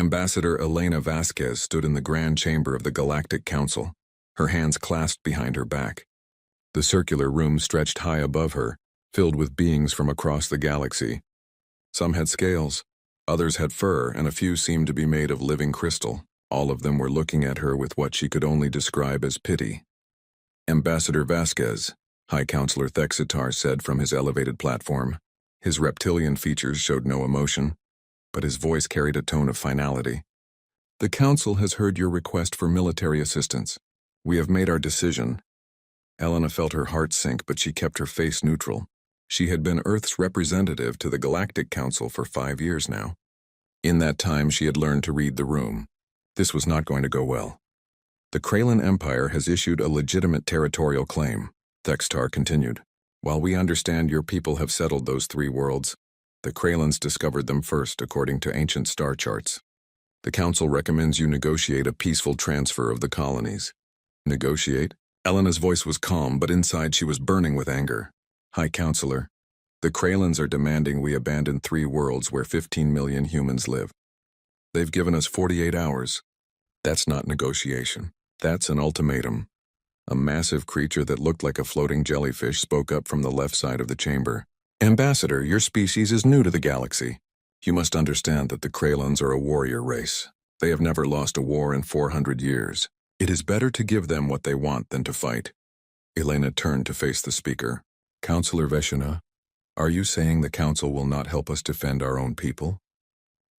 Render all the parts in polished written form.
Ambassador Elena Vasquez stood in the grand chamber of the Galactic Council, her hands clasped behind her back. The circular room stretched high above her, filled with beings from across the galaxy. Some had scales, others had fur, and a few seemed to be made of living crystal. All of them were looking at her with what she could only describe as pity. Ambassador Vasquez, High Counselor Thexitar said from his elevated platform. His reptilian features showed no emotion, but his voice carried a tone of finality. The Council has heard your request for military assistance. We have made our decision. Elena felt her heart sink, but she kept her face neutral. She had been Earth's representative to the Galactic Council for 5 years now. In that time, she had learned to read the room. This was not going to go well. The Kraylan Empire has issued a legitimate territorial claim, Thextar continued. While we understand your people have settled those 3 worlds, the Kraylans discovered them first according to ancient star charts. The Council recommends you negotiate a peaceful transfer of the colonies. Negotiate? Elena's voice was calm, but inside she was burning with anger. High Counselor, the Kraylans are demanding we abandon 3 worlds where 15 million humans live. They've given us 48 hours. That's not negotiation. That's an ultimatum. A massive creature that looked like a floating jellyfish spoke up from the left side of the chamber. Ambassador, your species is new to the galaxy. You must understand that the Kraylans are a warrior race. They have never lost a war in 400 years. It is better to give them what they want than to fight. Elena turned to face the speaker. Counselor Veshina, are you saying the Council will not help us defend our own people?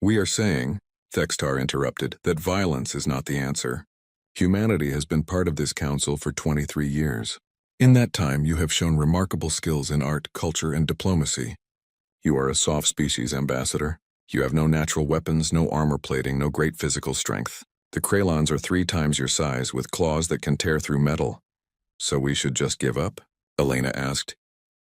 We are saying, Thextar interrupted, that violence is not the answer. Humanity has been part of this Council for 23 years. In that time, you have shown remarkable skills in art, culture, and diplomacy. You are a soft species, Ambassador. You have no natural weapons, no armor plating, no great physical strength. The Kraylans are 3 times your size, with claws that can tear through metal. So we should just give up? Elena asked.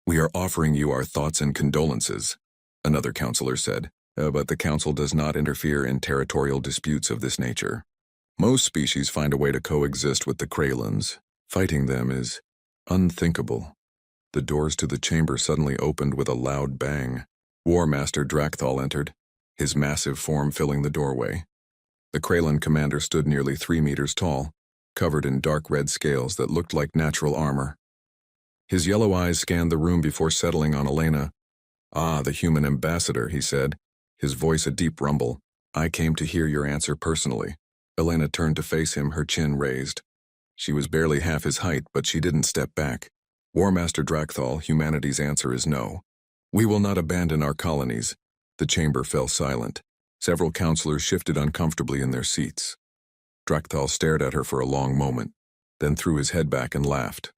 We are offering you our thoughts and condolences, another counselor said, but the Council does not interfere in territorial disputes of this nature. Most species find a way to coexist with the Kraylans. Fighting them is unthinkable. The doors to the chamber suddenly opened with a loud bang. War Master Drakthal entered, his massive form filling the doorway. The Kraylan commander stood nearly 3 meters tall, covered in dark red scales that looked like natural armor. His yellow eyes scanned the room before settling on Elena. Ah, the human ambassador, he said, his voice a deep rumble. I came to hear your answer personally. Elena turned to face him, her chin raised. She was barely half his height, but she didn't step back. War Master Drakthal, humanity's answer is no. We will not abandon our colonies. The chamber fell silent. Several counselors shifted uncomfortably in their seats. Drakthal stared at her for a long moment, then threw his head back and laughed.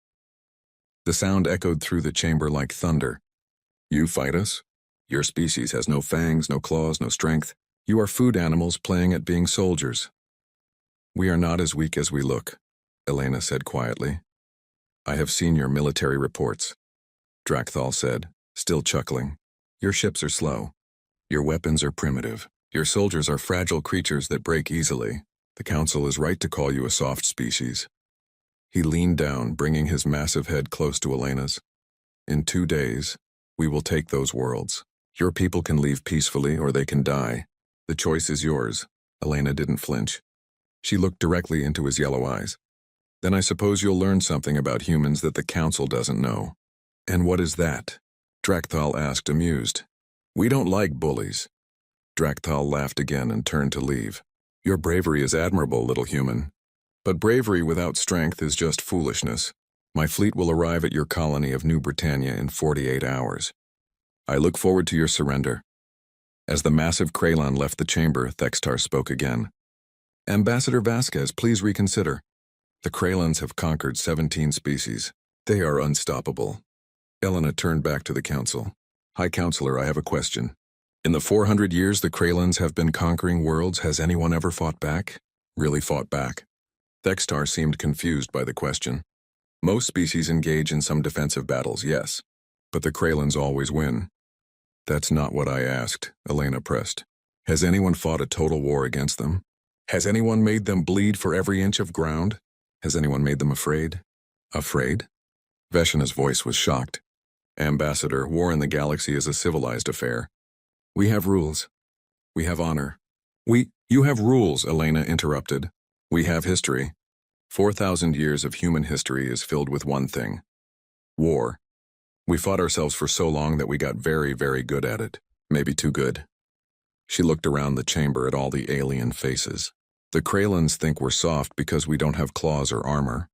The sound echoed through the chamber like thunder. You fight us? Your species has no fangs, no claws, no strength. You are food animals playing at being soldiers. We are not as weak as we look, Elena said quietly. I have seen your military reports, Drakthal said, still chuckling. Your ships are slow. Your weapons are primitive. Your soldiers are fragile creatures that break easily. The Council is right to call you a soft species. He leaned down, bringing his massive head close to Elena's. In 2 days, we will take those worlds. Your people can leave peacefully or they can die. The choice is yours. Elena didn't flinch. She looked directly into his yellow eyes. Then I suppose you'll learn something about humans that the Council doesn't know. And what is that? Drakthal asked, amused. We don't like bullies. Drakthal laughed again and turned to leave. Your bravery is admirable, little human. But bravery without strength is just foolishness. My fleet will arrive at your colony of New Britannia in 48 hours. I look forward to your surrender. As the massive Kraylan left the chamber, Thextar spoke again. Ambassador Vasquez, please reconsider. The Kraylans have conquered 17 species. They are unstoppable. Elena turned back to the Council. High Counselor, I have a question. In the 400 years the Kraylans have been conquering worlds, has anyone ever fought back? Really fought back? Thextar seemed confused by the question. Most species engage in some defensive battles, yes. But the Kraylans always win. That's not what I asked, Elena pressed. Has anyone fought a total war against them? Has anyone made them bleed for every inch of ground? Has anyone made them afraid? Afraid? Veshina's voice was shocked. Ambassador, war in the galaxy is a civilized affair. We have rules. We have honor. You have rules, Elena interrupted. We have history. 4,000 years of human history is filled with one thing: war. We fought ourselves for so long that we got very, very good at it. Maybe too good. She looked around the chamber at all the alien faces. The Kralins think we're soft because we don't have claws or armor.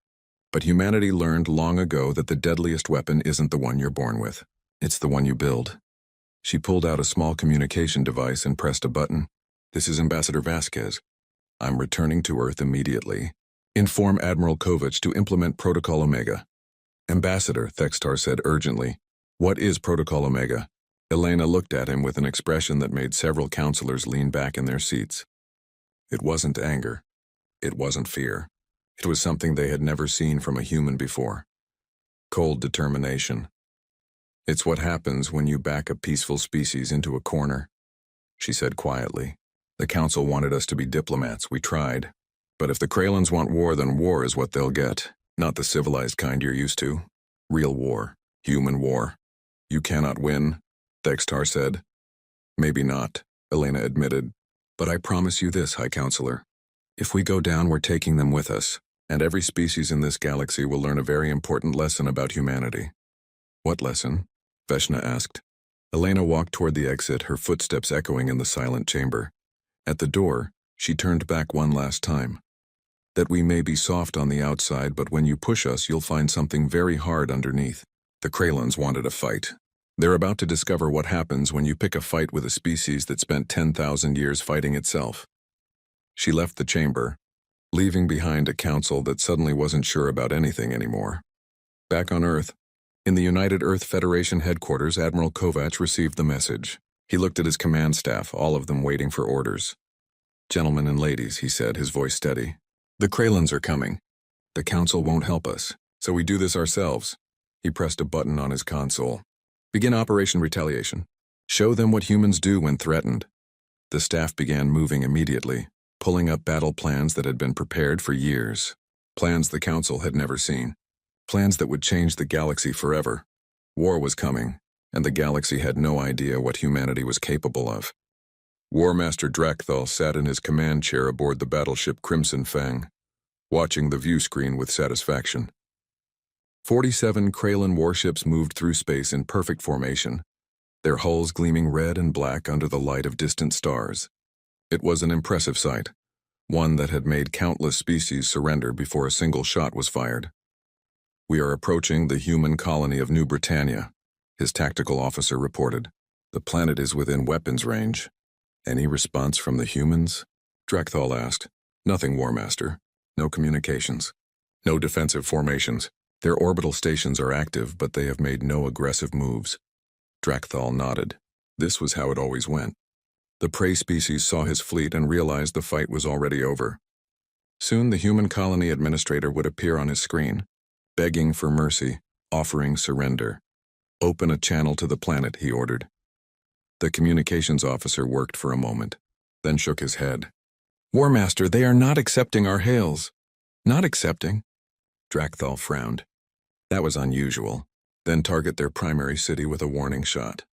But humanity learned long ago that the deadliest weapon isn't the one you're born with. It's the one you build. She pulled out a small communication device and pressed a button. This is Ambassador Vasquez. I'm returning to Earth immediately. Inform Admiral Kovac to implement Protocol Omega. Ambassador, Thextar said urgently. What is Protocol Omega? Elena looked at him with an expression that made several counselors lean back in their seats. It wasn't anger. It wasn't fear. It was something they had never seen from a human before. Cold determination. It's what happens when you back a peaceful species into a corner, she said quietly. The council wanted us to be diplomats. We tried. But if the Kralins want war, then war is what they'll get. Not the civilized kind you're used to. Real war. Human war. You cannot win, Thextar said. Maybe not, Elena admitted. But I promise you this, High Counselor. If we go down, we're taking them with us. And every species in this galaxy will learn a very important lesson about humanity. What lesson? Veshna asked. Elena walked toward the exit, her footsteps echoing in the silent chamber. At the door, she turned back one last time. That we may be soft on the outside, but when you push us, you'll find something very hard underneath. The Kralins wanted a fight. They're about to discover what happens when you pick a fight with a species that spent 10,000 years fighting itself. She left the chamber, leaving behind a council that suddenly wasn't sure about anything anymore. Back on Earth, in the United Earth Federation headquarters, Admiral Kovac received the message. He looked at his command staff, all of them waiting for orders. Gentlemen and ladies, he said, his voice steady. The Kralins are coming. The council won't help us, so we do this ourselves. He pressed a button on his console. Begin Operation Retaliation. Show them what humans do when threatened. The staff began moving immediately, pulling up battle plans that had been prepared for years. Plans the council had never seen. Plans that would change the galaxy forever. War was coming, and the galaxy had no idea what humanity was capable of. War Master Drakthal sat in his command chair aboard the battleship Crimson Fang, watching the view screen with satisfaction. 47 Kralin warships moved through space in perfect formation, their hulls gleaming red and black under the light of distant stars. It was an impressive sight, one that had made countless species surrender before a single shot was fired. We are approaching the human colony of New Britannia, his tactical officer reported. The planet is within weapons range. Any response from the humans? Drakthal asked. Nothing, War Master. No communications. No defensive formations. Their orbital stations are active, but they have made no aggressive moves. Drakthal nodded. This was how it always went. The prey species saw his fleet and realized the fight was already over. Soon the human colony administrator would appear on his screen, begging for mercy, offering surrender. Open a channel to the planet, he ordered. The communications officer worked for a moment, then shook his head. War Master, they are not accepting our hails. Not accepting? Drakthal frowned. That was unusual. Then target their primary city with a warning shot.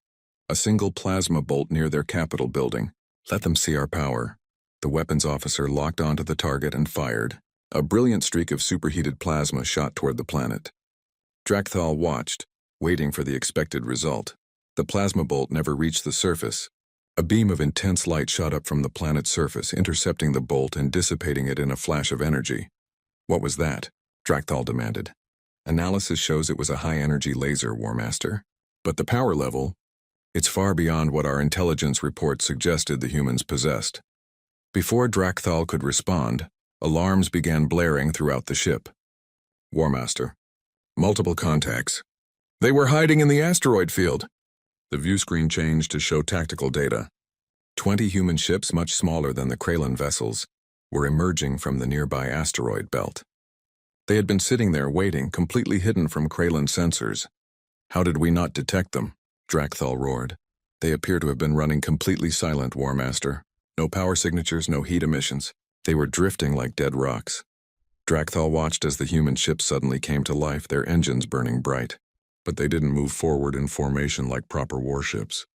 A single plasma bolt near their capital building. Let them see our power. The weapons officer locked onto the target and fired. A brilliant streak of superheated plasma shot toward the planet. Drakthal watched, waiting for the expected result. The plasma bolt never reached the surface. A beam of intense light shot up from the planet's surface, intercepting the bolt and dissipating it in a flash of energy. What was that? Drakthal demanded. Analysis shows it was a high-energy laser, War Master. But the power level, it's far beyond what our intelligence report suggested the humans possessed. Before Drakthal could respond, alarms began blaring throughout the ship. War Master. Multiple contacts. They were hiding in the asteroid field. The view screen changed to show tactical data. 20 human ships, much smaller than the Kralin vessels, were emerging from the nearby asteroid belt. They had been sitting there waiting, completely hidden from Kralin sensors. How did we not detect them? Drakthal roared. They appear to have been running completely silent, War Master. No power signatures, no heat emissions. They were drifting like dead rocks. Drakthal watched as the human ships suddenly came to life, their engines burning bright. But they didn't move forward in formation like proper warships.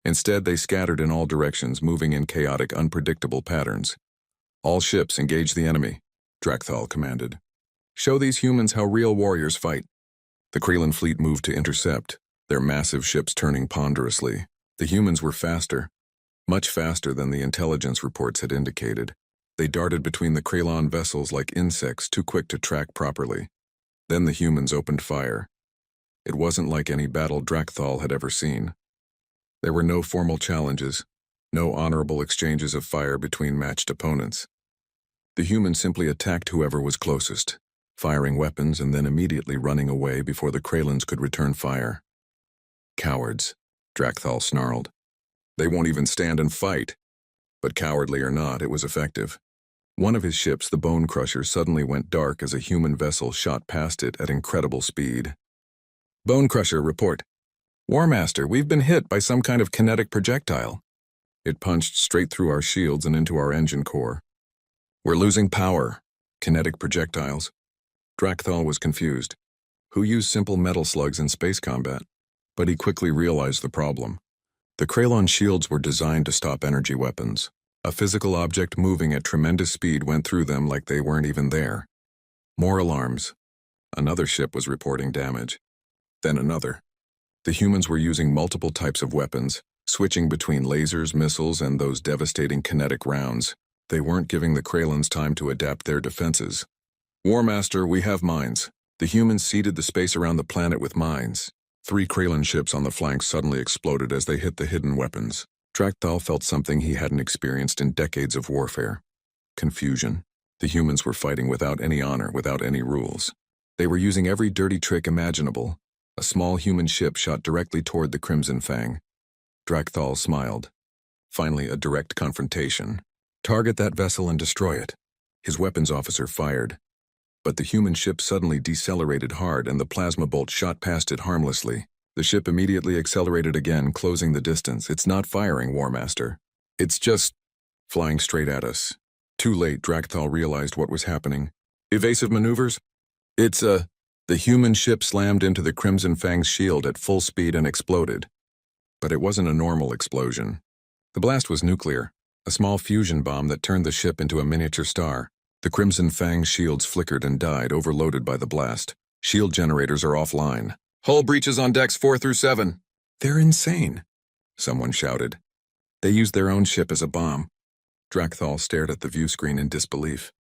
Instead, they scattered in all directions, moving in chaotic, unpredictable patterns. "All ships engage the enemy," Drakthal commanded. "Show these humans how real warriors fight." The Kraylan fleet moved to intercept, their massive ships turning ponderously. The humans were faster, much faster than the intelligence reports had indicated. They darted between the Kraylan vessels like insects, too quick to track properly. Then the humans opened fire. It wasn't like any battle Drakthal had ever seen. There were no formal challenges, no honorable exchanges of fire between matched opponents. The humans simply attacked whoever was closest, firing weapons and then immediately running away before the Kraylans could return fire. "Cowards," Drakthal snarled. "They won't even stand and fight." But cowardly or not, it was effective. One of his ships, the Bone Crusher, suddenly went dark as a human vessel shot past it at incredible speed. "Bone Crusher, report. War Master, we've been hit by some kind of kinetic projectile. It punched straight through our shields and into our engine core. We're losing power." "Kinetic projectiles?" Drakthal was confused. Who used simple metal slugs in space combat? But he quickly realized the problem. The Kraylan shields were designed to stop energy weapons. A physical object moving at tremendous speed went through them like they weren't even there. More alarms. Another ship was reporting damage. Then another. The humans were using multiple types of weapons, switching between lasers, missiles, and those devastating kinetic rounds. They weren't giving the Kraylans time to adapt their defenses. "War Master, we have mines." The humans seeded the space around the planet with mines. 3 Kraylan ships on the flanks suddenly exploded as they hit the hidden weapons. Drakthal felt something he hadn't experienced in decades of warfare. Confusion. The humans were fighting without any honor, without any rules. They were using every dirty trick imaginable. A small human ship shot directly toward the Crimson Fang. Drakthal smiled. Finally, a direct confrontation. "Target that vessel and destroy it." His weapons officer fired. But the human ship suddenly decelerated hard and the plasma bolt shot past it harmlessly. The ship immediately accelerated again, closing the distance. "It's not firing, War Master. It's just flying straight at us." Too late, Drakthal realized what was happening. "Evasive maneuvers?" The human ship slammed into the Crimson Fang's shield at full speed and exploded. But it wasn't a normal explosion. The blast was nuclear, a small fusion bomb that turned the ship into a miniature star. The Crimson Fang's shields flickered and died, overloaded by the blast. "Shield generators are offline. Hull breaches on decks 4 through 7. "They're insane," someone shouted. "They used their own ship as a bomb." Drakthal stared at the view screen in disbelief.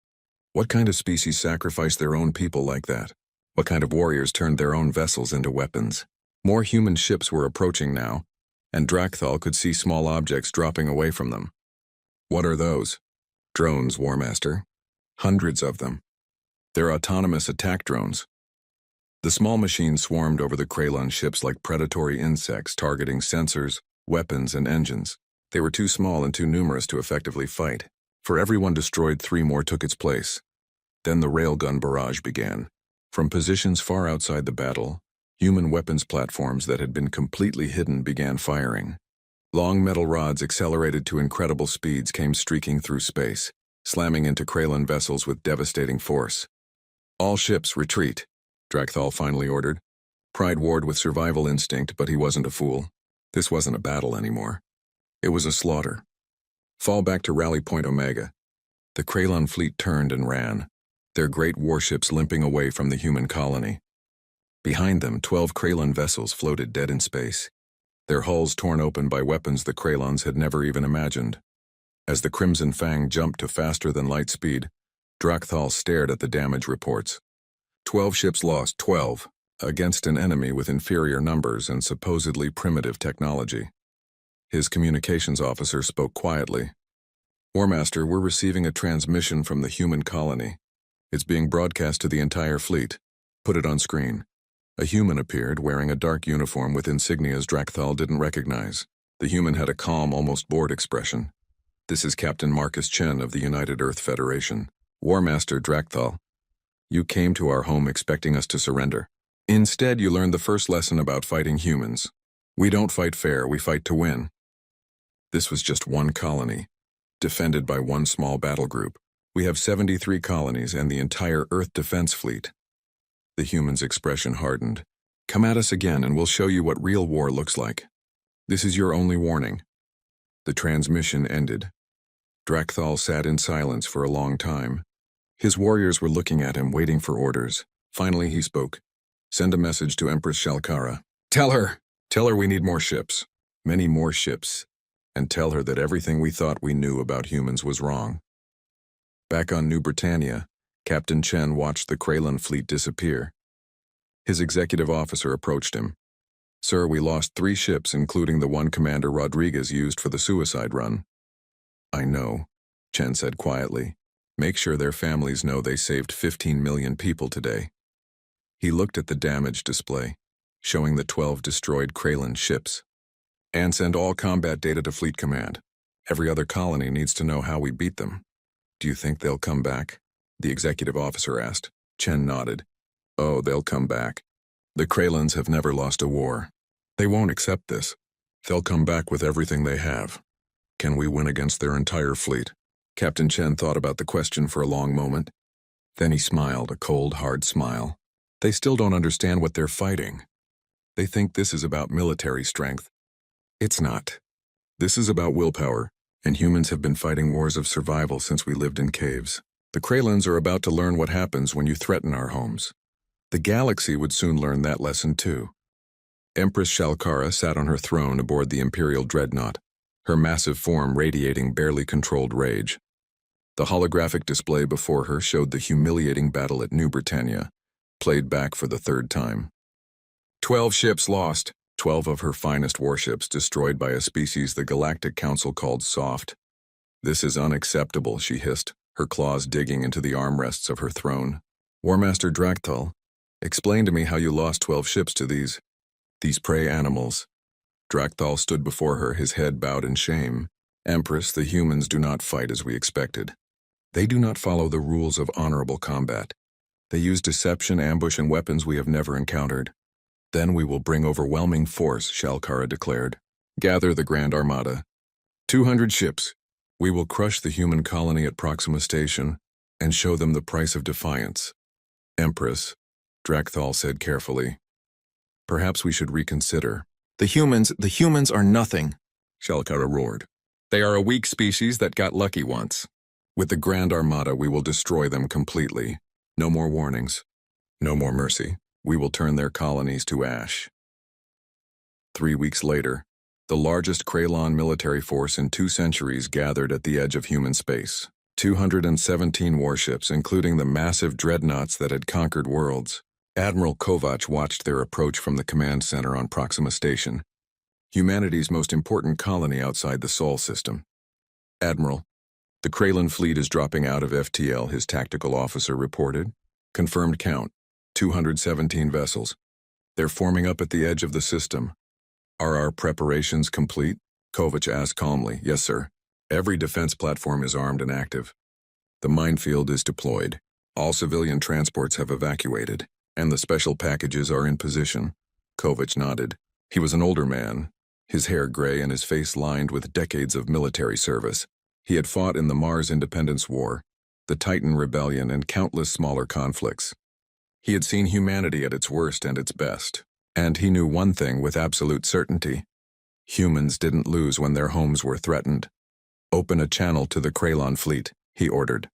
What kind of species sacrificed their own people like that? What kind of warriors turned their own vessels into weapons? More human ships were approaching now, and Drakthal could see small objects dropping away from them. "What are those?" "Drones, War Master. Hundreds of them. They're autonomous attack drones." The small machines swarmed over the Kraylan ships like predatory insects, targeting sensors, weapons, and engines. They were too small and too numerous to effectively fight. For every one destroyed, 3 more took its place. Then the railgun barrage began. From positions far outside the battle, human weapons platforms that had been completely hidden began firing. Long metal rods accelerated to incredible speeds came streaking through space, slamming into Kraylan vessels with devastating force. "All ships, retreat," Drakthal finally ordered. Pride warred with survival instinct, but he wasn't a fool. This wasn't a battle anymore. It was a slaughter. "Fall back to Rally Point Omega." The Kraylan fleet turned and ran, their great warships limping away from the human colony. Behind them, 12 Kraylan vessels floated dead in space, their hulls torn open by weapons the Kraylans had never even imagined. As the Crimson Fang jumped to faster-than-light speed, Drakthal stared at the damage reports. 12 ships lost, 12, against an enemy with inferior numbers and supposedly primitive technology. His communications officer spoke quietly. "War Master, we're receiving a transmission from the human colony. It's being broadcast to the entire fleet. Put it on screen." A human appeared, wearing a dark uniform with insignias Drakthal didn't recognize. The human had a calm, almost bored expression. "This is Captain Marcus Chen of the United Earth Federation. War Master Drakthal, you came to our home expecting us to surrender. Instead, you learned the first lesson about fighting humans. We don't fight fair, we fight to win." This was just one colony, defended by one small battle group. "We have 73 colonies and the entire Earth Defense Fleet." The human's expression hardened. "Come at us again and we'll show you what real war looks like." This is your only warning. The transmission ended. Drakthal sat in silence for a long time. His warriors were looking at him, waiting for orders. Finally he spoke. Send a message to Empress Shalkara. Tell her we need more ships. Many more ships. And tell her that everything we thought we knew about humans was wrong. Back on New Britannia, Captain Chen watched the Kraylan fleet disappear. His executive officer approached him. Sir, we lost 3 ships, including the one Commander Rodriguez used for the suicide run. I know, Chen said quietly. Make sure their families know they saved 15 million people today. He looked at the damage display, showing the 12 destroyed Kraylan ships. And send all combat data to Fleet Command. Every other colony needs to know how we beat them. Do you think they'll come back? The executive officer asked. Chen nodded. Oh, they'll come back. The Kraylans have never lost a war. They won't accept this. They'll come back with everything they have. Can we win against their entire fleet? Captain Chen thought about the question for a long moment. Then he smiled, a cold, hard smile. They still don't understand what they're fighting. They think this is about military strength. It's not. This is about willpower, and humans have been fighting wars of survival since we lived in caves. The Kraylans are about to learn what happens when you threaten our homes. The galaxy would soon learn that lesson too. Empress Shalkara sat on her throne aboard the Imperial Dreadnought, her massive form radiating barely controlled rage. The holographic display before her showed the humiliating battle at New Britannia, played back for the 3rd time. 12 ships lost, 12 of her finest warships destroyed by a species the Galactic Council called soft. This is unacceptable, she hissed, her claws digging into the armrests of her throne. War Master Drakthal, explain to me how you lost 12 ships to these prey animals. Drakthal stood before her, his head bowed in shame. Empress, the humans do not fight as we expected. They do not follow the rules of honorable combat. They use deception, ambush, and weapons we have never encountered. Then we will bring overwhelming force, Shalkara declared. Gather the Grand Armada. 200 ships. We will crush the human colony at Proxima Station and show them the price of defiance. Empress, Drakthal said carefully. Perhaps we should reconsider. The humans are nothing, Shalkara roared. They are a weak species that got lucky once. With the Grand Armada, we will destroy them completely. No more warnings. No more mercy. We will turn their colonies to ash. 3 weeks later, the largest Kraylan military force in 2 centuries gathered at the edge of human space. 217 warships, including the massive dreadnoughts that had conquered worlds. Admiral Kovac watched their approach from the command center on Proxima Station, humanity's most important colony outside the Sol system. Admiral, the Kraylan fleet is dropping out of FTL, his tactical officer reported. Confirmed count, 217 vessels. They're forming up at the edge of the system. Are our preparations complete? Kovac asked calmly. Yes, sir. Every defense platform is armed and active. The minefield is deployed. All civilian transports have evacuated, and the special packages are in position. Kovac nodded. He was an older man, his hair gray and his face lined with decades of military service. He had fought in the Mars Independence War, the Titan Rebellion, and countless smaller conflicts. He had seen humanity at its worst and its best, and he knew one thing with absolute certainty. Humans didn't lose when their homes were threatened. Open a channel to the Kraylan fleet, he ordered.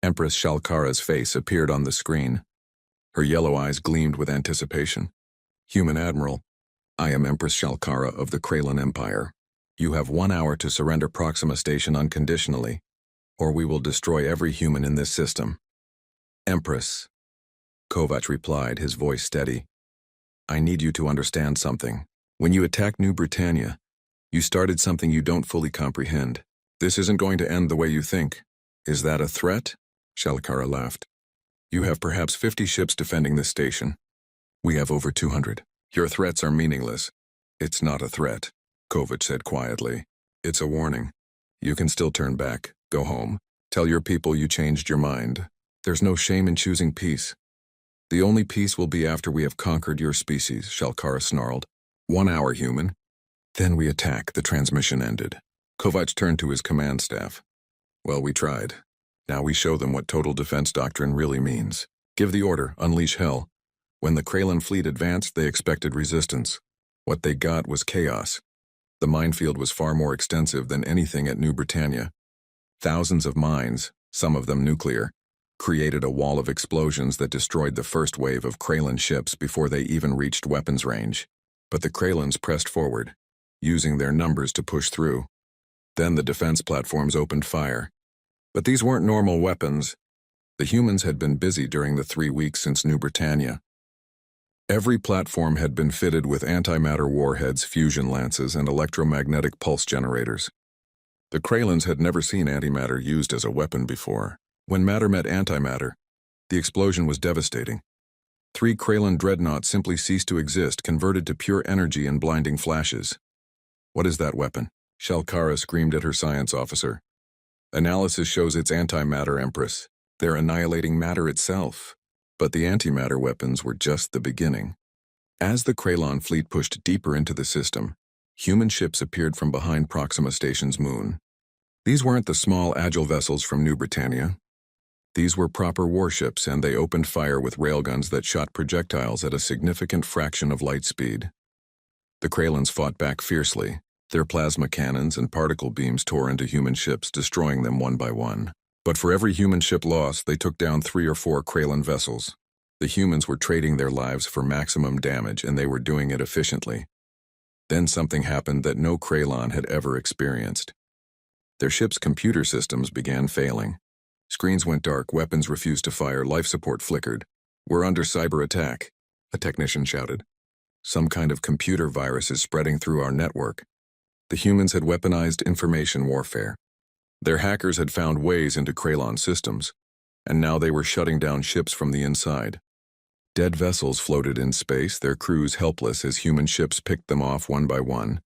Empress Shalkara's face appeared on the screen. Her yellow eyes gleamed with anticipation. Human Admiral, I am Empress Shalkara of the Kraylan Empire. You have 1 hour to surrender Proxima Station unconditionally, or we will destroy every human in this system. Empress, Kovac replied, his voice steady. I need you to understand something. When you attacked New Britannia, you started something you don't fully comprehend. This isn't going to end the way you think. Is that a threat? Shalkara laughed. You have perhaps 50 ships defending this station. We have over 200. Your threats are meaningless. It's not a threat, Kovac said quietly. It's a warning. You can still turn back, go home. Tell your people you changed your mind. There's no shame in choosing peace. The only peace will be after we have conquered your species, Shalkara snarled. 1 hour, human. Then we attack, the transmission ended. Kovac turned to his command staff. Well, we tried. Now we show them what total defense doctrine really means. Give the order, unleash hell. When the Kraylan fleet advanced, they expected resistance. What they got was chaos. The minefield was far more extensive than anything at New Britannia. Thousands of mines, some of them nuclear, created a wall of explosions that destroyed the first wave of Kraylan ships before they even reached weapons range. But the Kraylans pressed forward, using their numbers to push through. Then the defense platforms opened fire. But these weren't normal weapons. The humans had been busy during the 3 weeks since New Britannia. Every platform had been fitted with antimatter warheads, fusion lances, and electromagnetic pulse generators. The Kraylans had never seen antimatter used as a weapon before. When matter met antimatter, the explosion was devastating. 3 Kraylan dreadnoughts simply ceased to exist, converted to pure energy and blinding flashes. "What is that weapon?" Shalkara screamed at her science officer. "Analysis shows it's antimatter, Empress. They're annihilating matter itself." But the antimatter weapons were just the beginning. As the Kraylan fleet pushed deeper into the system, human ships appeared from behind Proxima Station's moon. These weren't the small, agile vessels from New Britannia. These were proper warships, and they opened fire with railguns that shot projectiles at a significant fraction of light speed. The Kraylans fought back fiercely. Their plasma cannons and particle beams tore into human ships, destroying them one by one. But for every human ship lost, they took down 3 or 4 Kraylan vessels. The humans were trading their lives for maximum damage, and they were doing it efficiently. Then something happened that no Kraylan had ever experienced. Their ship's computer systems began failing. Screens went dark, weapons refused to fire, life support flickered. "We're under cyber attack," a technician shouted. "Some kind of computer virus is spreading through our network." The humans had weaponized information warfare. Their hackers had found ways into Kraylan systems, and now they were shutting down ships from the inside. Dead vessels floated in space, their crews helpless as human ships picked them off one by one.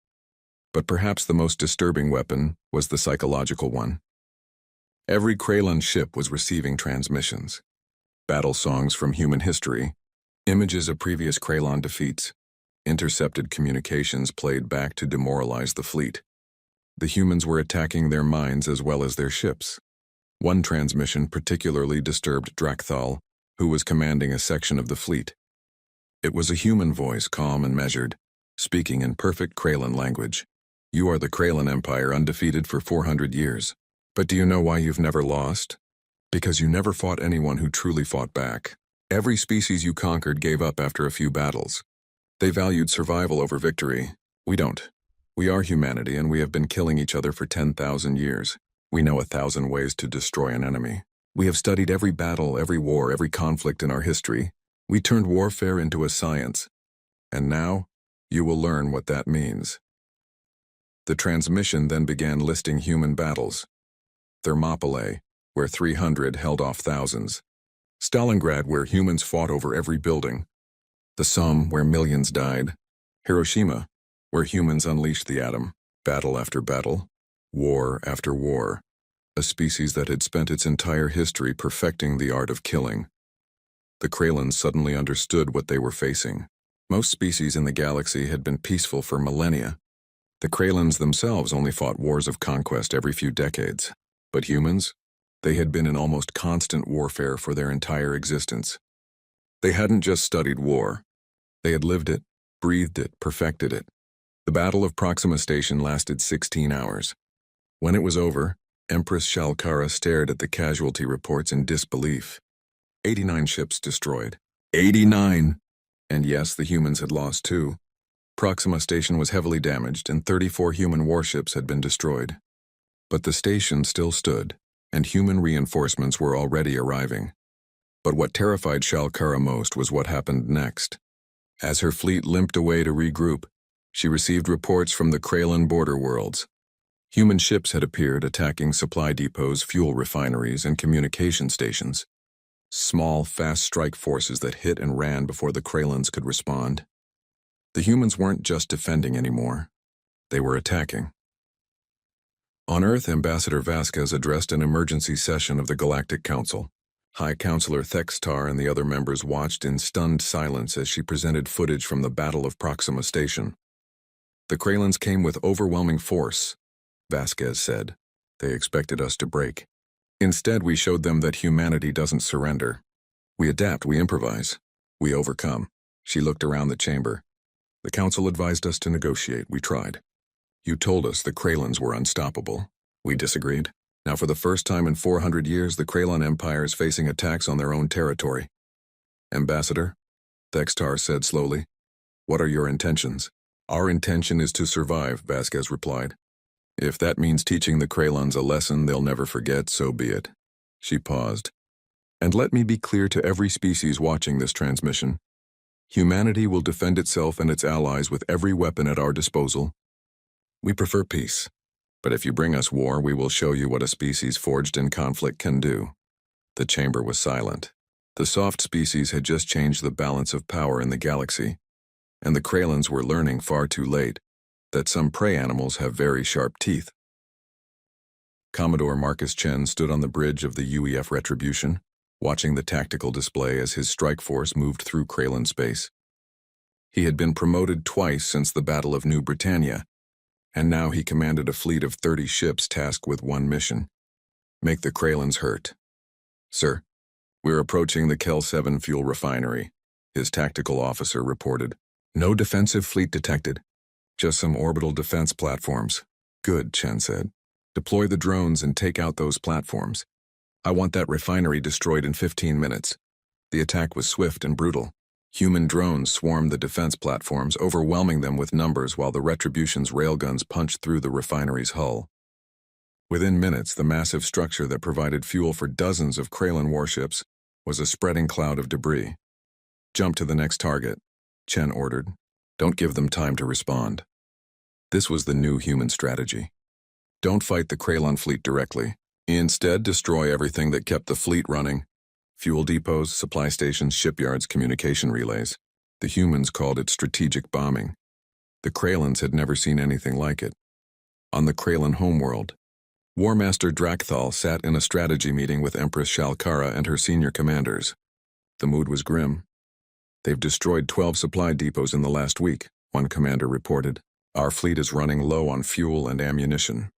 But perhaps the most disturbing weapon was the psychological one. Every Kraylan ship was receiving transmissions. Battle songs from human history, images of previous Kraylan defeats, intercepted communications played back to demoralize the fleet. The humans were attacking their minds as well as their ships. One transmission particularly disturbed Drakthal, who was commanding a section of the fleet. It was a human voice, calm and measured, speaking in perfect Kraylan language. "You are the Kraylan Empire, undefeated for 400 years. But do you know why you've never lost? Because you never fought anyone who truly fought back. Every species you conquered gave up after a few battles. They valued survival over victory. We don't. We are humanity, and we have been killing each other for 10,000 years. We know 1,000 ways to destroy an enemy. We have studied every battle, every war, every conflict in our history. We turned warfare into a science. And now, you will learn what that means." The transmission then began listing human battles. Thermopylae, where 300 held off thousands. Stalingrad, where humans fought over every building. The Somme, where millions died. Hiroshima, where humans unleashed the atom. Battle after battle, war after war. A species that had spent its entire history perfecting the art of killing. The Kraylans suddenly understood what they were facing. Most species in the galaxy had been peaceful for millennia. The Kraylans themselves only fought wars of conquest every few decades. But humans? They had been in almost constant warfare for their entire existence. They hadn't just studied war. They had lived it, breathed it, perfected it. The Battle of Proxima Station lasted 16 hours. When it was over, Empress Shalkara stared at the casualty reports in disbelief. 89 ships destroyed. 89! And yes, the humans had lost too. Proxima Station was heavily damaged, and 34 human warships had been destroyed. But the station still stood, and human reinforcements were already arriving. But what terrified Shalkara most was what happened next. As her fleet limped away to regroup, she received reports from the Kraylan border worlds. Human ships had appeared, attacking supply depots, fuel refineries, and communication stations. Small, fast strike forces that hit and ran before the Kraylans could respond. The humans weren't just defending anymore. They were attacking. On Earth, Ambassador Vasquez addressed an emergency session of the Galactic Council. High Counselor Thextar and the other members watched in stunned silence as she presented footage from the Battle of Proxima Station. "The Kraylans came with overwhelming force," Vasquez said. "They expected us to break. Instead, we showed them that humanity doesn't surrender. We adapt, we improvise, we overcome." She looked around the chamber. "The Council advised us to negotiate. We tried. You told us the Kralins were unstoppable. We disagreed. Now for the first time in 400 years, the Kralin Empire is facing attacks on their own territory. Ambassador, Thextar said slowly, what are your intentions? Our intention is to survive, Vasquez replied. If that means teaching the Kralins a lesson they'll never forget, so be it. She paused. And let me be clear to every species watching this transmission. Humanity will defend itself and its allies with every weapon at our disposal. We prefer peace, but if you bring us war, we will show you what a species forged in conflict can do. The chamber was silent. The soft species had just changed the balance of power in the galaxy, and the Kralins were learning far too late that some prey animals have very sharp teeth. Commodore Marcus Chen stood on the bridge of the UEF Retribution, watching the tactical display as his strike force moved through Kralin space. He had been promoted twice since the Battle of New Britannia, and now he commanded a fleet of 30 ships tasked with one mission: make the Kralins hurt. Sir, we're approaching the Kel 7 fuel refinery, his tactical officer reported. No defensive fleet detected, just some orbital defense platforms. Good, Chen said. Deploy the drones and take out those platforms. I want that refinery destroyed in 15 minutes. The attack was swift and brutal. Human drones swarmed the defense platforms, overwhelming them with numbers while the Retribution's railguns punched through the refinery's hull. Within minutes, the massive structure that provided fuel for dozens of Kralin warships was a spreading cloud of debris. Jump to the next target, Chen ordered. Don't give them time to respond. This was the new human strategy. Don't fight the Kralin fleet directly. Instead, destroy everything that kept the fleet running. Fuel depots, supply stations, shipyards, communication relays. The humans called it strategic bombing. The Kralins had never seen anything like it. On the Kralin homeworld, War Master Drakthal sat in a strategy meeting with Empress Shalkara and her senior commanders. The mood was grim. They've destroyed 12 supply depots in the last week, one commander reported. Our fleet is running low on fuel and ammunition.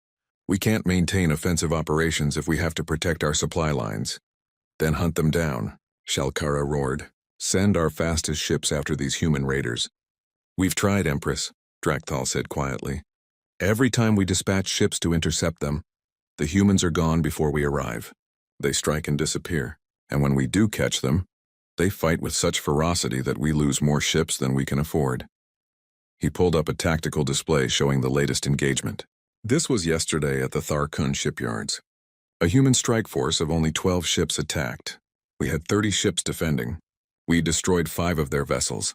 We can't maintain offensive operations if we have to protect our supply lines. Then hunt them down, Shalkara roared. Send our fastest ships after these human raiders. We've tried, Empress, Drakthal said quietly. Every time we dispatch ships to intercept them, the humans are gone before we arrive. They strike and disappear, and when we do catch them, they fight with such ferocity that we lose more ships than we can afford. He pulled up a tactical display showing the latest engagement. This was yesterday at the Tharkun shipyards. A human strike force of only 12 ships attacked. We had 30 ships defending. We destroyed 5 of their vessels,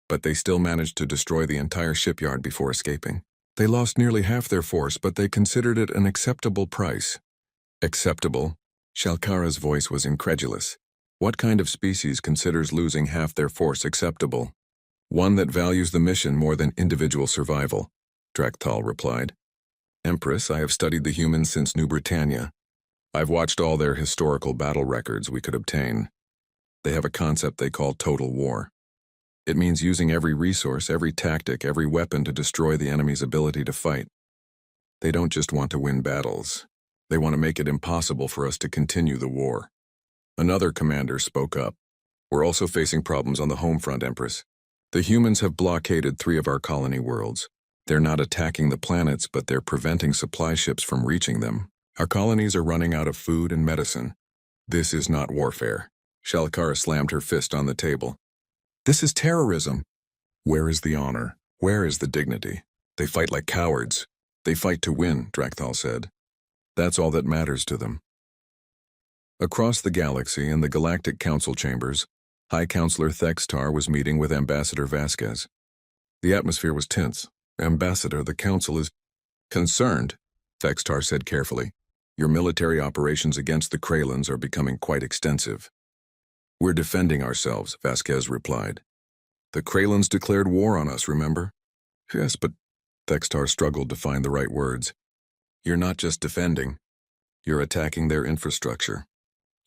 but they still managed to destroy the entire shipyard before escaping. They lost nearly half their force, but they considered it an acceptable price. Acceptable? Shalkara's voice was incredulous. What kind of species considers losing half their force acceptable? One that values the mission more than individual survival, Drakthal replied. Empress, I have studied the humans since New Britannia. I've watched all their historical battle records we could obtain. They have a concept they call total war. It means using every resource, every tactic, every weapon to destroy the enemy's ability to fight. They don't just want to win battles. They want to make it impossible for us to continue the war. Another commander spoke up. We're also facing problems on the home front, Empress. The humans have blockaded 3 of our colony worlds. They're not attacking the planets, but they're preventing supply ships from reaching them. Our colonies are running out of food and medicine. This is not warfare. Shalkara slammed her fist on the table. This is terrorism. Where is the honor? Where is the dignity? They fight like cowards. They fight to win, Drakthal said. That's all that matters to them. Across the galaxy in the Galactic Council chambers, High Counselor Thextar was meeting with Ambassador Vasquez. The atmosphere was tense. Ambassador, the Council is concerned, Thextar said carefully. Your military operations against the Kralins are becoming quite extensive. We're defending ourselves, Vasquez replied. The Kralins declared war on us, remember? Yes, but Thextar struggled to find the right words. You're not just defending. You're attacking their infrastructure.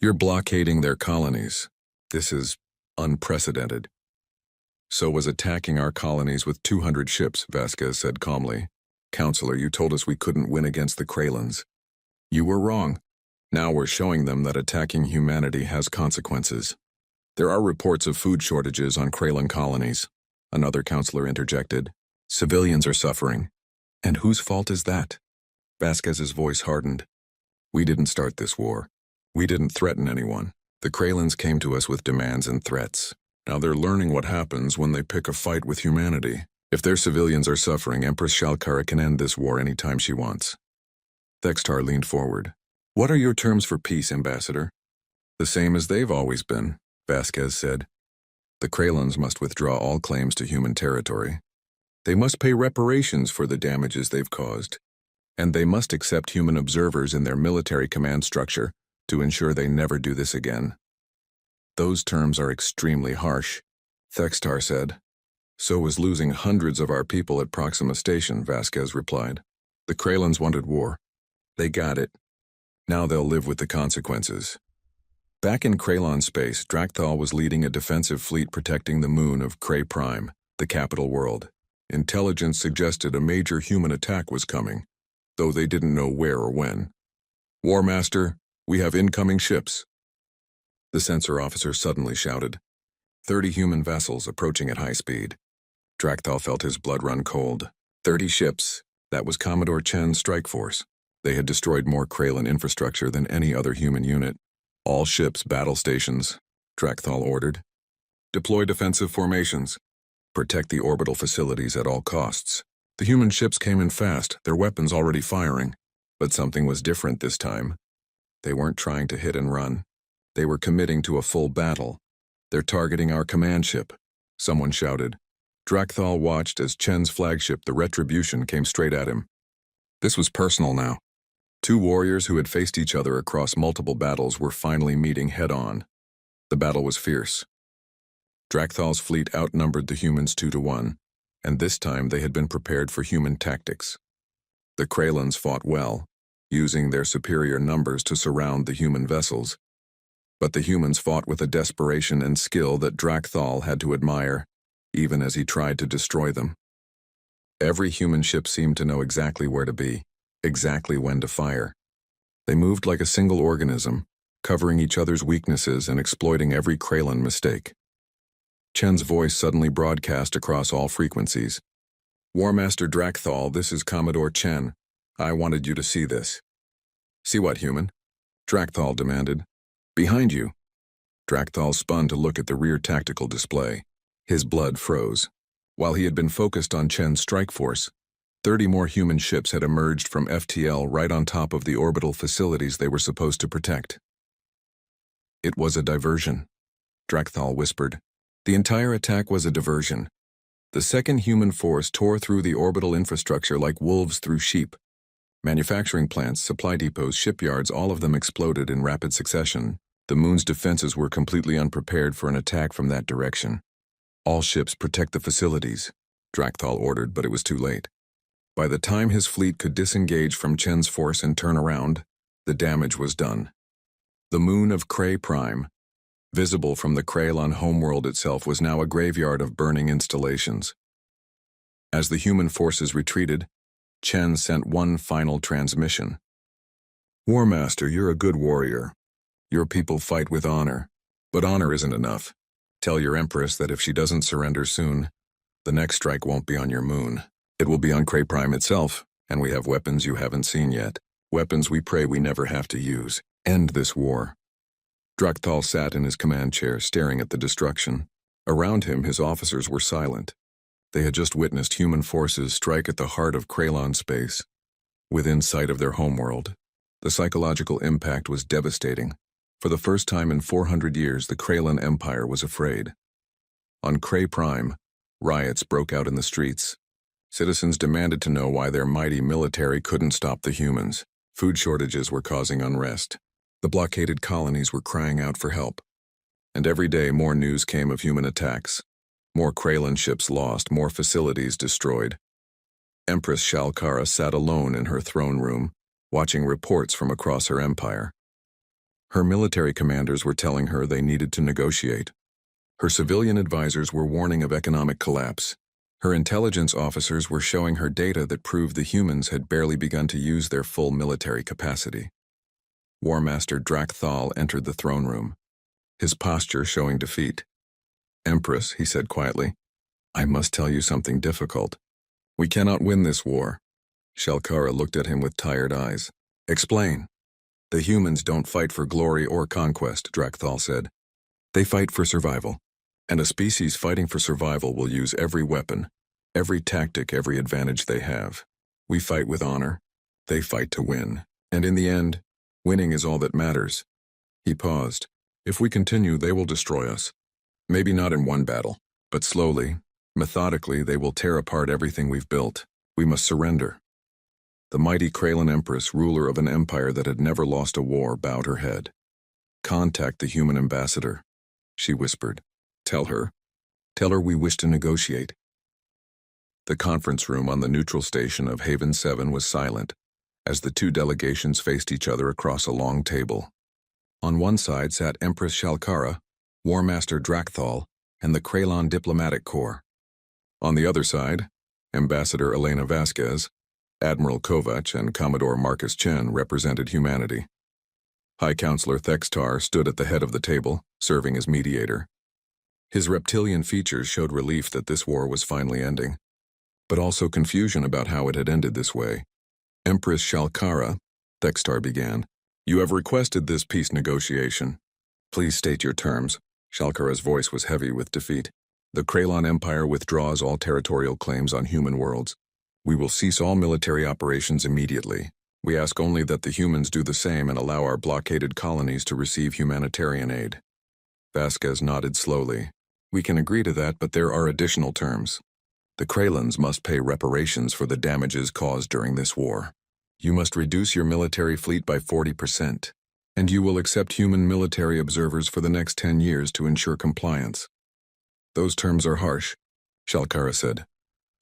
You're blockading their colonies. This is unprecedented. So was attacking our colonies with 200 ships, Vasquez said calmly. Counselor, you told us we couldn't win against the Kralins. You were wrong. Now we're showing them that attacking humanity has consequences. There are reports of food shortages on Kralin colonies. Another counselor interjected. Civilians are suffering. And whose fault is that? Vasquez's voice hardened. We didn't start this war. We didn't threaten anyone. The Kralins came to us with demands and threats. Now they're learning what happens when they pick a fight with humanity. If their civilians are suffering, Empress Shalkara can end this war anytime she wants. Thextar leaned forward. What are your terms for peace, Ambassador? The same as they've always been, Vasquez said. The Kralins must withdraw all claims to human territory. They must pay reparations for the damages they've caused. And they must accept human observers in their military command structure to ensure they never do this again. Those terms are extremely harsh, Thextar said. So was losing hundreds of our people at Proxima Station, Vasquez replied. The Kralins wanted war. They got it. Now they'll live with the consequences. Back in Kralon space, Drakthal was leading a defensive fleet protecting the moon of Kray Prime, the capital world. Intelligence suggested a major human attack was coming, though they didn't know where or when. War Master, we have incoming ships. The sensor officer suddenly shouted. 30 human vessels approaching at high speed. Drakthal felt his blood run cold. 30 ships. That was Commodore Chen's strike force. They had destroyed more Kralin infrastructure than any other human unit. All ships battle stations, Drakthal ordered. Deploy defensive formations. Protect the orbital facilities at all costs. The human ships came in fast, their weapons already firing. But something was different this time. They weren't trying to hit and run. They were committing to a full battle. They're targeting our command ship, someone shouted. Drakthal watched as Chen's flagship, the Retribution, came straight at him. This was personal now. Two warriors who had faced each other across multiple battles were finally meeting head-on. The battle was fierce. Drakthal's fleet outnumbered the humans 2-1, and this time they had been prepared for human tactics. The Kralins fought well, using their superior numbers to surround the human vessels. But the humans fought with a desperation and skill that Drakthal had to admire, even as he tried to destroy them. Every human ship seemed to know exactly where to be, exactly when to fire. They moved like a single organism, covering each other's weaknesses and exploiting every Kralin mistake. Chen's voice suddenly broadcast across all frequencies. War Master Drakthal, this is Commodore Chen. I wanted you to see this. See what, human? Drakthal demanded. Behind you. Drakthal spun to look at the rear tactical display. His blood froze. While he had been focused on Chen's strike force, 30 more human ships had emerged from FTL right on top of the orbital facilities they were supposed to protect. It was a diversion, Drakthal whispered. The entire attack was a diversion. The second human force tore through the orbital infrastructure like wolves through sheep. Manufacturing plants, supply depots, shipyards, all of them exploded in rapid succession. The moon's defenses were completely unprepared for an attack from that direction. All ships protect the facilities, Drakthal ordered, but it was too late. By the time his fleet could disengage from Chen's force and turn around, the damage was done. The moon of Kray Prime, visible from the Kralon homeworld itself, was now a graveyard of burning installations. As the human forces retreated, Chen sent one final transmission. War Master, you're a good warrior. Your people fight with honor, but honor isn't enough. Tell your Empress that if she doesn't surrender soon, the next strike won't be on your moon. It will be on Kray Prime itself, and we have weapons you haven't seen yet. Weapons we pray we never have to use. End this war. Drakthal sat in his command chair, staring at the destruction. Around him, his officers were silent. They had just witnessed human forces strike at the heart of Kralon space, within sight of their homeworld. The psychological impact was devastating. For the first time in 400 years, the Kralon Empire was afraid. On Kray Prime, riots broke out in the streets. Citizens demanded to know why their mighty military couldn't stop the humans. Food shortages were causing unrest. The blockaded colonies were crying out for help. And every day more news came of human attacks. More Kralin ships lost, more facilities destroyed. Empress Shalkara sat alone in her throne room, watching reports from across her empire. Her military commanders were telling her they needed to negotiate. Her civilian advisors were warning of economic collapse. Her intelligence officers were showing her data that proved the humans had barely begun to use their full military capacity. War Master Drakthal entered the throne room, his posture showing defeat. Empress, he said quietly, I must tell you something difficult. We cannot win this war. Shalkara looked at him with tired eyes. Explain. The humans don't fight for glory or conquest, Drakthal said. They fight for survival. And a species fighting for survival will use every weapon, every tactic, every advantage they have. We fight with honor. They fight to win. And in the end, winning is all that matters. He paused. If we continue, they will destroy us. Maybe not in one battle, but slowly, methodically, they will tear apart everything we've built. We must surrender. The mighty Kraylan Empress, ruler of an empire that had never lost a war, bowed her head. Contact the human ambassador, she whispered. Tell her we wish to negotiate. The conference room on the neutral station of Haven 7 was silent, as the two delegations faced each other across a long table. On one side sat Empress Shalkara, War Master Drakthal, and the Kraylan Diplomatic Corps. On the other side, Ambassador Elena Vasquez, Admiral Kovac, and Commodore Marcus Chen represented humanity. High Counselor Thextar stood at the head of the table, serving as mediator. His reptilian features showed relief that this war was finally ending, but also confusion about how it had ended this way. Empress Shalkara, Thextar began, you have requested this peace negotiation. Please state your terms. Shalkara's voice was heavy with defeat. The Kraylan Empire withdraws all territorial claims on human worlds. We will cease all military operations immediately. We ask only that the humans do the same and allow our blockaded colonies to receive humanitarian aid. Vasquez nodded slowly. We can agree to that, but there are additional terms. The Kraylans must pay reparations for the damages caused during this war. You must reduce your military fleet by 40%, and you will accept human military observers for the next 10 years to ensure compliance. Those terms are harsh, Shalkara said.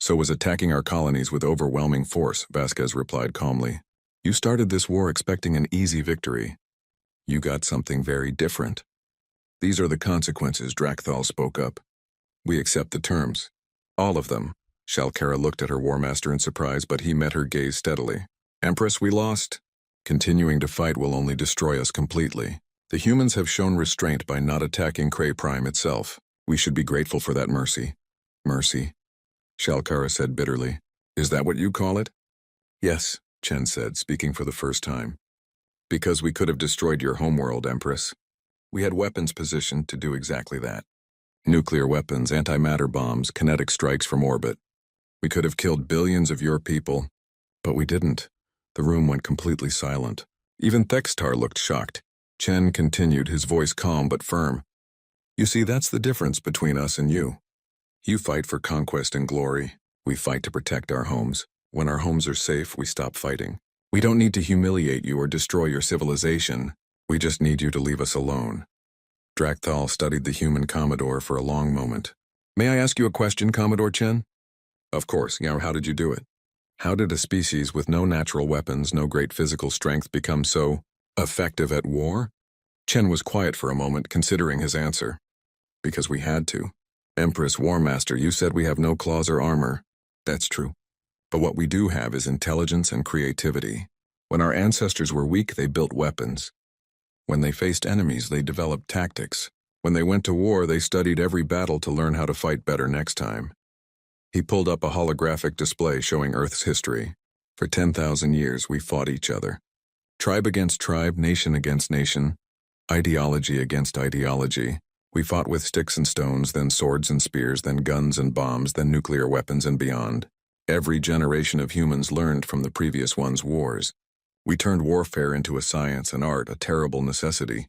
So was attacking our colonies with overwhelming force, Vasquez replied calmly. You started this war expecting an easy victory. You got something very different. These are the consequences, Drakthal spoke up. We accept the terms. All of them. Shalkara looked at her War Master in surprise, but he met her gaze steadily. Empress, we lost. Continuing to fight will only destroy us completely. The humans have shown restraint by not attacking Kray Prime itself. We should be grateful for that mercy. Mercy? Shalkara said bitterly. Is that what you call it? Yes, Chen said, speaking for the first time. Because we could have destroyed your homeworld, Empress. We had weapons positioned to do exactly that. Nuclear weapons, antimatter bombs, kinetic strikes from orbit. We could have killed billions of your people, but we didn't. The room went completely silent. Even Thextar looked shocked. Chen continued, his voice calm but firm. You see, that's the difference between us and you. You fight for conquest and glory. We fight to protect our homes. When our homes are safe, we stop fighting. We don't need to humiliate you or destroy your civilization. We just need you to leave us alone. Drakthal studied the human Commodore for a long moment. May I ask you a question, Commodore Chen? Of course. Yeah, how did you do it? How did a species with no natural weapons, no great physical strength become so effective at war? Chen was quiet for a moment, considering his answer. Because we had to. Empress War Master, you said we have no claws or armor. That's true. But what we do have is intelligence and creativity. When our ancestors were weak, they built weapons. When they faced enemies, they developed tactics. When they went to war, they studied every battle to learn how to fight better next time. He pulled up a holographic display showing Earth's history. For 10,000 years, we fought each other. Tribe against tribe, nation against nation, ideology against ideology. We fought with sticks and stones, then swords and spears, then guns and bombs, then nuclear weapons and beyond. Every generation of humans learned from the previous one's wars. We turned warfare into a science and art, a terrible necessity.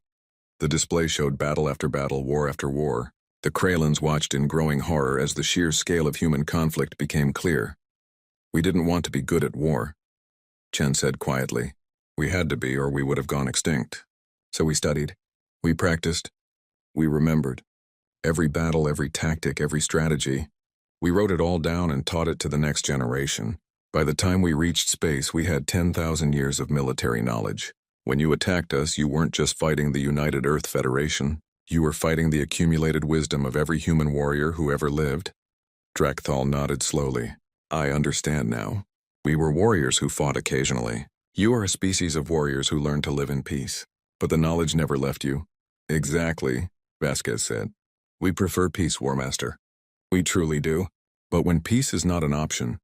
The display showed battle after battle, war after war. The Kraylans watched in growing horror as the sheer scale of human conflict became clear. We didn't want to be good at war, Chen said quietly. We had to be, or we would have gone extinct. So we studied. We practiced. We remembered. Every battle, every tactic, every strategy. We wrote it all down and taught it to the next generation. By the time we reached space, we had 10,000 years of military knowledge. When you attacked us, you weren't just fighting the United Earth Federation. You were fighting the accumulated wisdom of every human warrior who ever lived. Drakthal nodded slowly. I understand now. We were warriors who fought occasionally. You are a species of warriors who learned to live in peace. But the knowledge never left you. Exactly, Vasquez said. We prefer peace, War Master. We truly do. But when peace is not an option,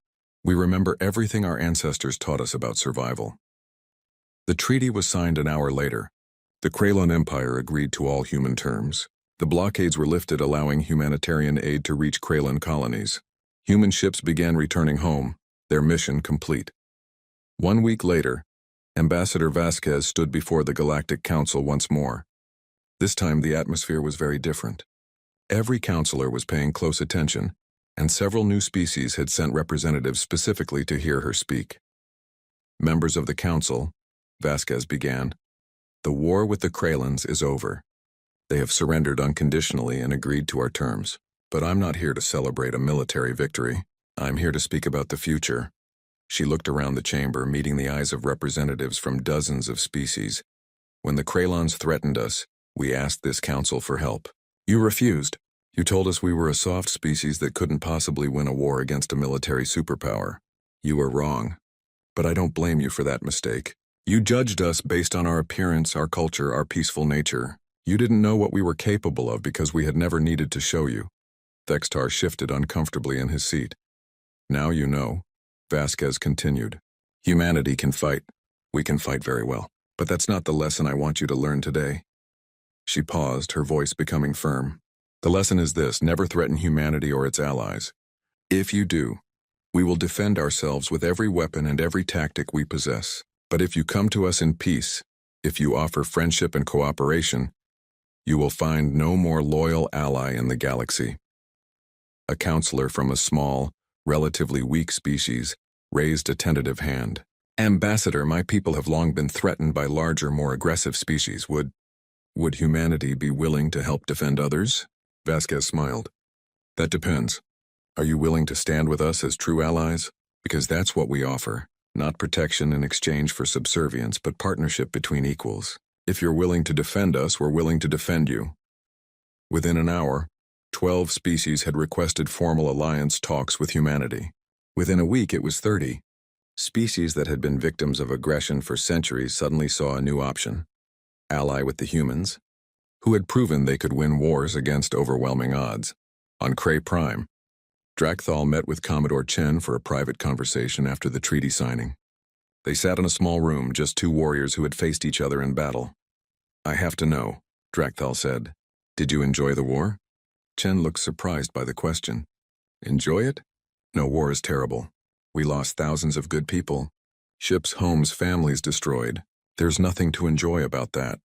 We remember everything our ancestors taught us about survival. The treaty was signed an hour later. The Kralon Empire agreed to all human terms. The blockades were lifted, allowing humanitarian aid to reach Kralon colonies. Human ships began returning home, their mission complete. 1 week later, Ambassador Vasquez stood before the Galactic Council once more. This time the atmosphere was very different. Every counselor was paying close attention, and several new species had sent representatives specifically to hear her speak. Members of the council, Vasquez began, the war with the Kralons is over. They have surrendered unconditionally and agreed to our terms. But I'm not here to celebrate a military victory. I'm here to speak about the future. She looked around the chamber, meeting the eyes of representatives from dozens of species. When the Kralons threatened us, we asked this council for help. You refused. You told us we were a soft species that couldn't possibly win a war against a military superpower. You were wrong. But I don't blame you for that mistake. You judged us based on our appearance, our culture, our peaceful nature. You didn't know what we were capable of because we had never needed to show you. Thextar shifted uncomfortably in his seat. Now you know, Vasquez continued. Humanity can fight. We can fight very well. But that's not the lesson I want you to learn today. She paused, her voice becoming firm. The lesson is this: never threaten humanity or its allies. If you do, we will defend ourselves with every weapon and every tactic we possess. But if you come to us in peace, if you offer friendship and cooperation, you will find no more loyal ally in the galaxy. A counselor from a small, relatively weak species raised a tentative hand. Ambassador, my people have long been threatened by larger, more aggressive species. Would humanity be willing to help defend others? Vasquez smiled. That depends. Are you willing to stand with us as true allies? Because that's what we offer. Not protection in exchange for subservience, but partnership between equals. If you're willing to defend us, we're willing to defend you. Within an hour, 12 species had requested formal alliance talks with humanity. Within a week, it was 30. Species that had been victims of aggression for centuries suddenly saw a new option. Ally with the humans, who had proven they could win wars against overwhelming odds. On Cray Prime, Drakthal met with Commodore Chen for a private conversation after the treaty signing. They sat in a small room, just two warriors who had faced each other in battle. I have to know, Drakthal said. Did you enjoy the war? Chen looked surprised by the question. Enjoy it? No, war is terrible. We lost thousands of good people. Ships, homes, families destroyed. There's nothing to enjoy about that.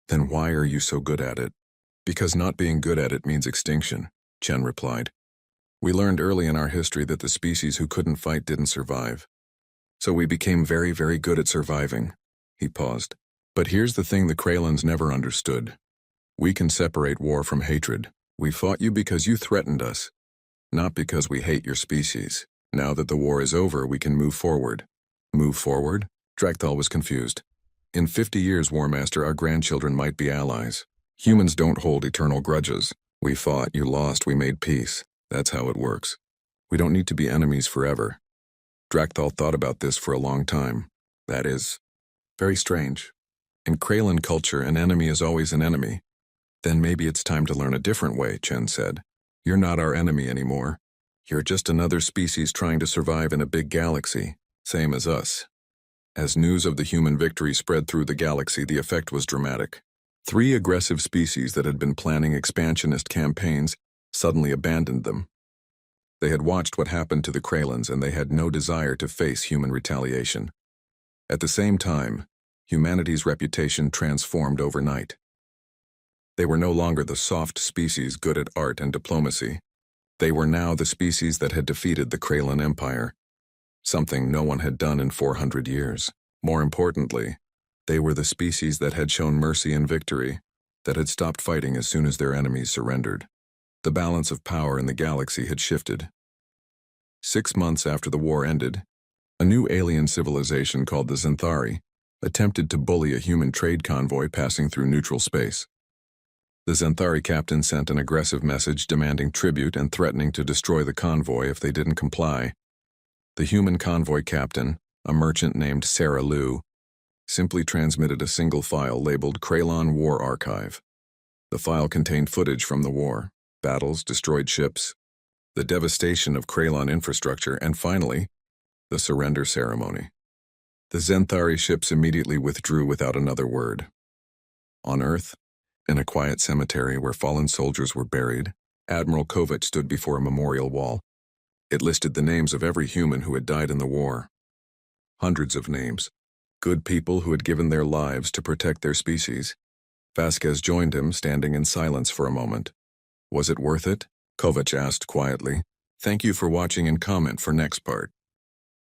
Then why are you so good at it? Because not being good at it means extinction, Chen replied. We learned early in our history that the species who couldn't fight didn't survive. So we became very, very good at surviving. He paused. But here's the thing the Kralons never understood. We can separate war from hatred. We fought you because you threatened us, not because we hate your species. Now that the war is over, we can move forward. Move forward? Drakthal was confused. In 50 years, War Master, our grandchildren might be allies. Humans don't hold eternal grudges. We fought, you lost, we made peace. That's how it works. We don't need to be enemies forever. Drakthal thought about this for a long time. That is very strange. In Kralon culture, an enemy is always an enemy. Then maybe it's time to learn a different way, Chen said. You're not our enemy anymore. You're just another species trying to survive in a big galaxy, same as us. As news of the human victory spread through the galaxy, the effect was dramatic. 3 aggressive species that had been planning expansionist campaigns suddenly abandoned them. They had watched what happened to the Kralons, and they had no desire to face human retaliation. At the same time, humanity's reputation transformed overnight. They were no longer the soft species good at art and diplomacy. They were now the species that had defeated the Kralon Empire, something no one had done in 400 years. More importantly, they were the species that had shown mercy and victory, that had stopped fighting as soon as their enemies surrendered. The balance of power in the galaxy had shifted. 6 months after the war ended, a new alien civilization called the Xanthari attempted to bully a human trade convoy passing through neutral space. The Xanthari captain sent an aggressive message demanding tribute and threatening to destroy the convoy if they didn't comply. The human convoy captain, a merchant named Sarah Liu, simply transmitted a single file labeled Kralon War Archive. The file contained footage from the war, battles, destroyed ships, the devastation of Kralon infrastructure, and finally, the surrender ceremony. The Zenthari ships immediately withdrew without another word. On Earth, in a quiet cemetery where fallen soldiers were buried, Admiral Kovac stood before a memorial wall. It listed the names of every human who had died in the war. Hundreds of names. Good people who had given their lives to protect their species. Vasquez joined him, standing in silence for a moment. Was it worth it? Kovac asked quietly. Thank you for watching and comment for next part.